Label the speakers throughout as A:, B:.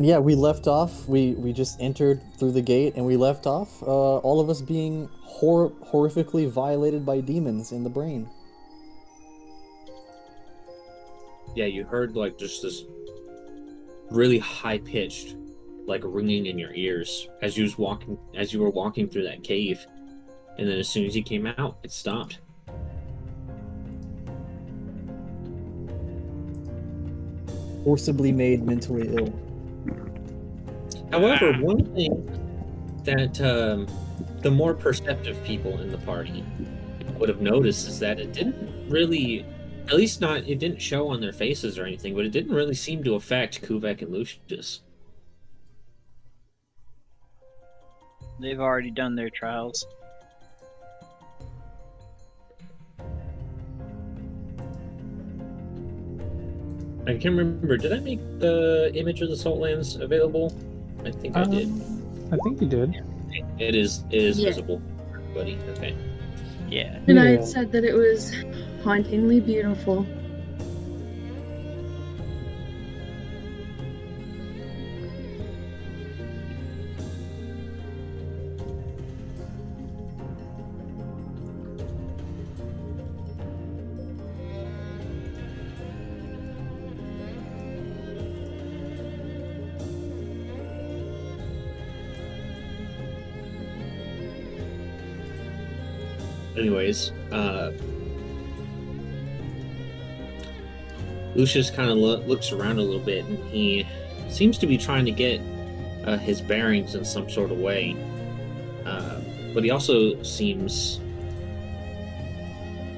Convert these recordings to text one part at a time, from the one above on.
A: Yeah, we left off. We just entered through the gate and we left off. All of us being horrifically violated by demons in the brain.
B: Yeah, you heard like just this really high pitched, like ringing in your ears as you were walking through that cave, and then as soon as you came out, it stopped.
A: Forcibly made mentally ill.
B: However, one thing that the more perceptive people in the party would have noticed is that it didn't really, at least not, it didn't show on their faces or anything, but it didn't really seem to affect Kuvek and Lucius.
C: They've already done their trials.
B: I can't remember. Did I make the image of the Saltlands available? I think I did.
D: I think you did.
B: It is yeah.
E: visible
B: for everybody. Okay.
C: Yeah.
E: And I had said that it was hauntingly beautiful.
B: Anyways, Lucius kind of looks around a little bit, and he seems to be trying to get his bearings in some sort of way. But he also seems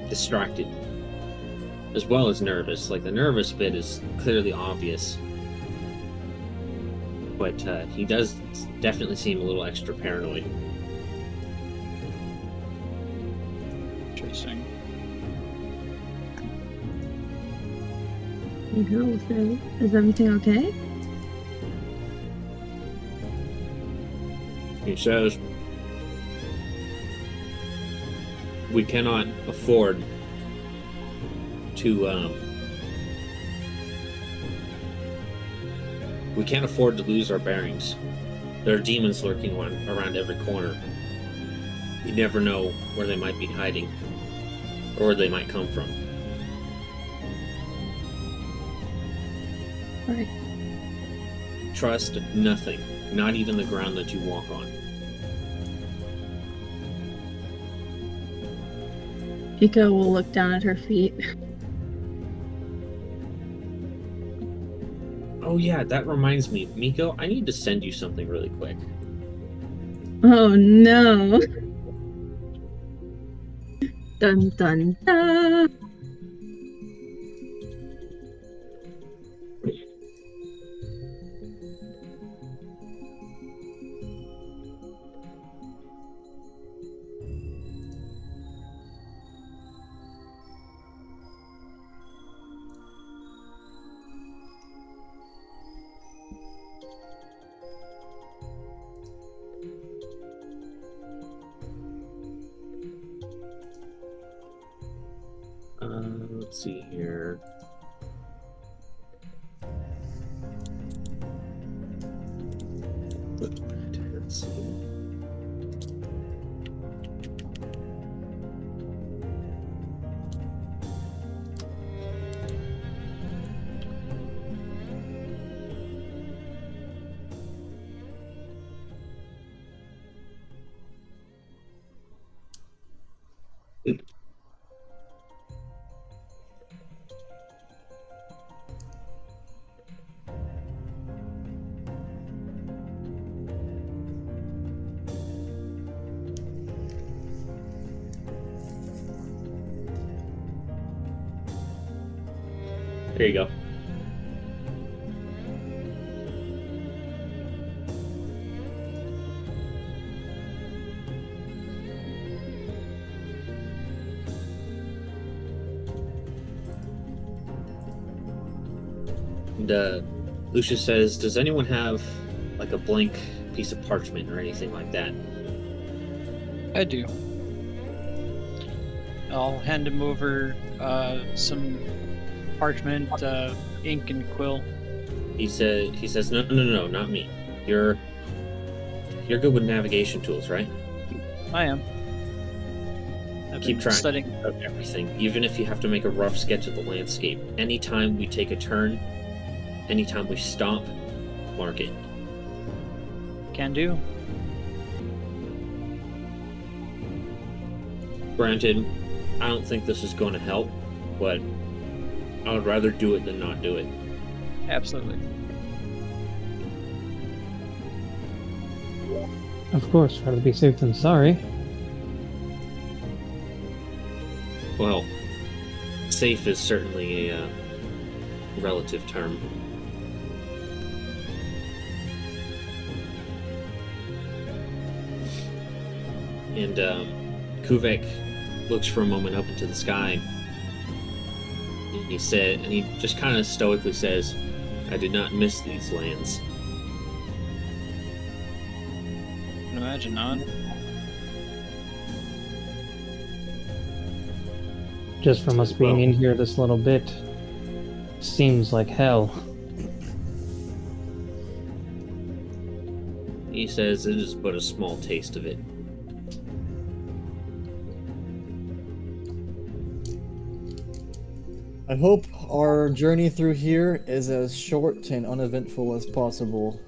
B: distracted, as well as nervous. Like, the nervous bit is clearly obvious. But he does definitely seem a little extra paranoid.
C: Interesting.
E: Is everything okay?
B: He says, we cannot afford to, we can't afford to lose our bearings. There are demons lurking around every corner. You never know where they might be hiding, or where they might come from.
E: Right.
B: Trust nothing, not even the ground that you walk on.
E: Pika will look down at her feet.
B: Oh yeah, that reminds me, Miko, I need to send you something really quick.
E: Oh no. Dun dun dun.
B: Let's see here. Let's see. There you go. And Lucius says, does anyone have like a blank piece of parchment or anything like that?
C: I do. I'll hand him over some parchment, ink, and quill.
B: He says, no, not me. You're good with navigation tools, right?
C: I am. I've
B: Keep
C: been
B: track
C: studying.
B: of everything, even if you have to make a rough sketch of the landscape. Anytime we take a turn, anytime we stop, mark it.
C: Can do.
B: Granted, I don't think this is going to help, but I would rather do it than not do it.
C: Absolutely.
D: Of course, rather be safe than sorry.
B: Well, safe is certainly a relative term. And Kuvek looks for a moment up into the sky. And he just kind of stoically says, "I did not miss these lands."
C: I can imagine not.
D: Just from us being in here this little bit, seems like hell.
B: He says it is but a small taste of it.
A: I hope our journey through here is as short and uneventful as possible.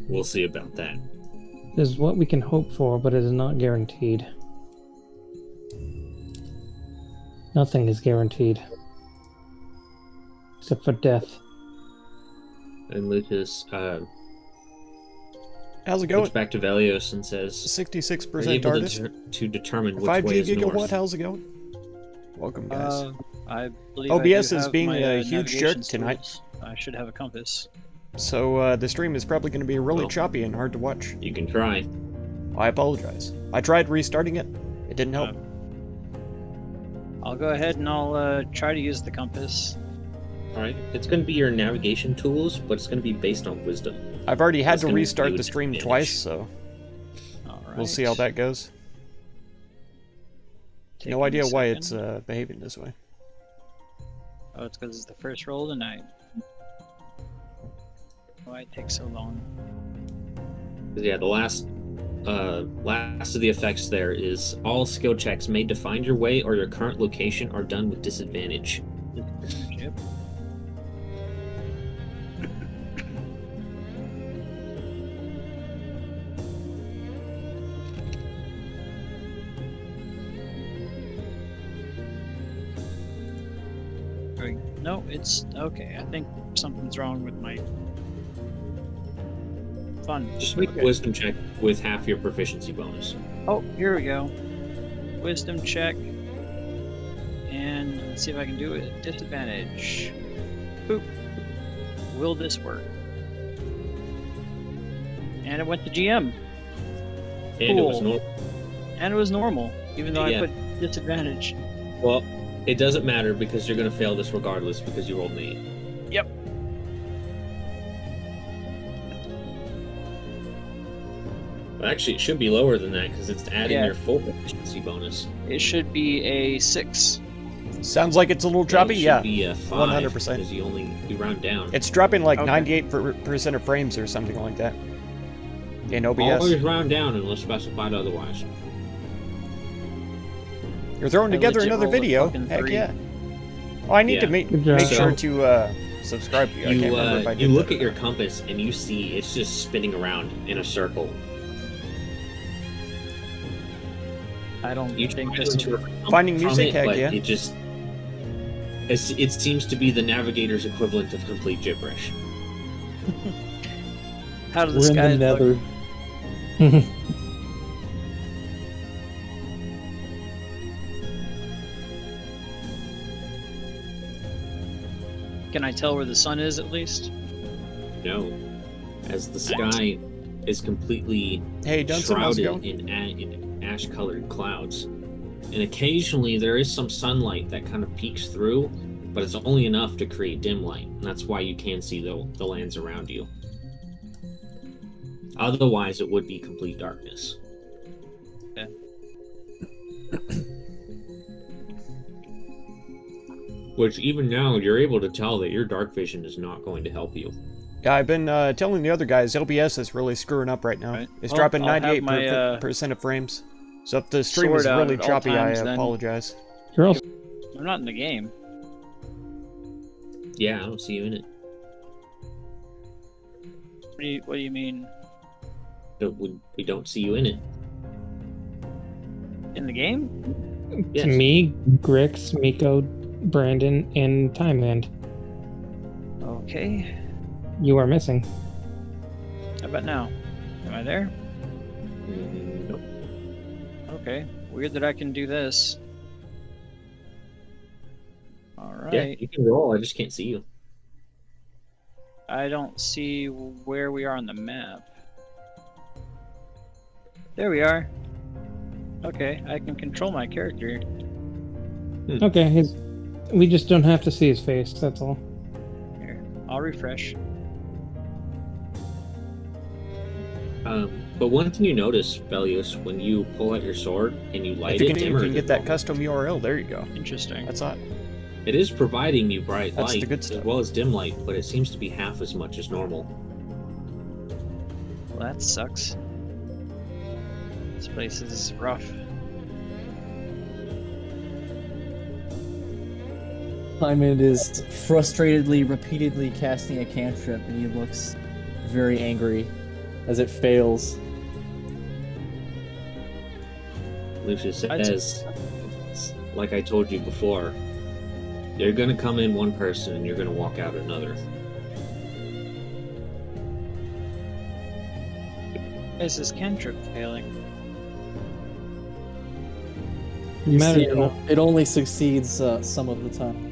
B: We'll see about that.
D: It is what we can hope for, but it is not guaranteed. Nothing is guaranteed. Except for death.
B: And Lucas
F: How's it going?
B: looks back to Velios and says,
F: 66%
B: "Are you able
F: artist.
B: to determine which
F: 5G
B: way is
F: gigawatt,
B: north?"
F: how's it going? Welcome, guys.
C: I believe
F: OBS
C: I do
F: is
C: have
F: being
C: my,
F: a huge jerk
C: navigation
F: tonight.
C: tools. I should have a compass.
F: So, the stream is probably going to be really
B: Well.
F: choppy and hard to watch.
B: You can try.
F: I apologize. I tried restarting it. It didn't help.
C: I'll go ahead and I'll try to use the compass.
B: Alright. It's going to be your navigation tools, but it's going to be based on wisdom.
F: I've already had
B: That's
F: to
B: gonna
F: restart
B: be
F: the
B: a
F: stream
B: disadvantage.
F: twice, so
C: Alright.
F: we'll see how that goes.
C: Taking
F: No
C: a
F: idea why
C: second.
F: it's behaving this way.
C: Oh, it's because it's the first roll of the night. Why it takes so long?
B: Yeah, the last of the effects there is all skill checks made to find your way or your current location are done with disadvantage.
C: Yep. No, it's okay. I think something's wrong with my fun.
B: Just make a wisdom check with half your proficiency bonus.
C: Oh, here we go. Wisdom check. And let's see if I can do it at disadvantage. Boop. Will this work? And it went to GM.
B: And it was
C: Cool.
B: normal.
C: And it was normal, even though
B: Yeah.
C: I put disadvantage.
B: Well, it doesn't matter because you're going to fail this regardless because you rolled an 8.
C: Yep.
B: Well, actually, it should be lower than that because it's adding
C: Yeah.
B: your full proficiency bonus.
C: It should be a 6.
F: Sounds like it's a little choppy,
B: It should
F: yeah.
B: be a 5
F: 100%.
B: because you round down.
F: It's dropping like
C: Okay.
F: 98% of frames or something like that. In OBS.
B: Always round down unless specified otherwise.
F: You're throwing
C: I
F: together
C: legit
F: another
C: rolled a
F: video.
C: fucking
F: Heck
C: 3.
F: yeah. Oh, I need
B: Yeah.
F: to make
D: Good job.
F: sure
B: So-
F: to subscribe to you. I can't remember if I did
B: you look
F: that or
B: at your
F: not.
B: compass and you see it's just spinning around in a circle.
C: I don't
B: You
C: think
B: try
C: this
B: to
C: will...
B: interpret
F: Finding
B: from
F: music,
B: it,
F: heck
B: but
F: yeah.
B: it just it seems to be the navigator's equivalent of complete gibberish.
C: How does the
A: We're
C: sky
A: in the
C: look?
A: nether.
C: Can I tell where the sun is at least?
B: No, as the sky is completely
F: Hey, Dunson, how's it
B: shrouded
F: going?
B: in ash-colored clouds, and occasionally there is some sunlight that kind of peeks through, but it's only enough to create dim light, and that's why you can see the lands around you. Otherwise, it would be complete darkness. Which even now, you're able to tell that your dark vision is not going to help you.
F: Yeah, I've been telling the other guys, LBS is really screwing up right now.
C: Right.
F: It's
C: Well,
F: dropping
C: I'll have
F: 98%
C: my,
F: of frames. So if the stream is
C: sword out
F: really
C: at all
F: choppy, I
C: times, then.
F: apologize.
D: You're also
C: I'm not in the game.
B: Yeah, I don't see you in it.
C: What do you mean?
B: But we don't see you in it.
C: In the game?
B: Yes.
D: me, Grix, Miko, Brandon, and Time Hand.
C: Okay.
D: You are missing.
C: How about now? Am I there?
B: Nope.
C: Okay. Weird that I can do this. Alright.
B: Yeah, you can roll. I just can't see you.
C: I don't see where we are on the map. There we are. Okay, I can control my character.
D: Okay, we just don't have to see his face, that's all.
C: Here, I'll refresh.
B: But one thing you notice, Velios, when you pull out your sword and you light
F: If you
B: it,
F: can,
B: dimmer
F: you can
B: than
F: get that
B: normal,
F: custom URL, there you go.
C: Interesting.
F: That's hot.
B: it is providing you bright
F: That's the
B: light
F: good
B: as
F: stuff.
B: well as dim light, but it seems to be half as much as normal.
C: Well, that sucks. This place is rough.
A: Diamond is frustratedly, repeatedly casting a cantrip, and he looks very angry as it fails.
B: Lucius
C: I'd
B: says, like I told you before, you're gonna come in one person and you're gonna walk out another.
C: Is this cantrip failing?
A: You
D: Matter
A: see,
D: enough.
A: it only succeeds some of the time.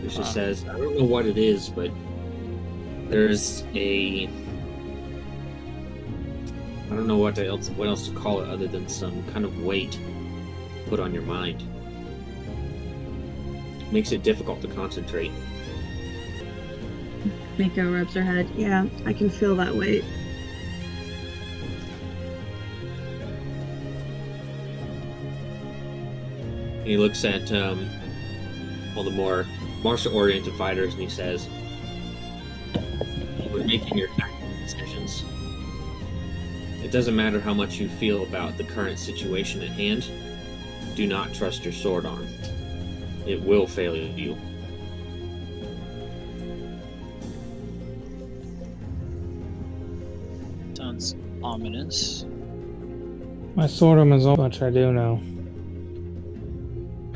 B: Lucius says, I don't know what it is, but there's a... I don't know what else to call it other than some kind of weight put on your mind. Makes it difficult to concentrate.
E: Miko rubs her head. Yeah, I can feel that weight.
B: And he looks at all the more martial-oriented fighters and he says, when making your tactical decisions, it doesn't matter how much you feel about the current situation at hand, do not trust your sword arm. It will fail you.
C: Sounds ominous.
D: My sword arm is all much I do know.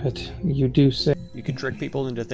D: But you do say
F: You can trick people into thinking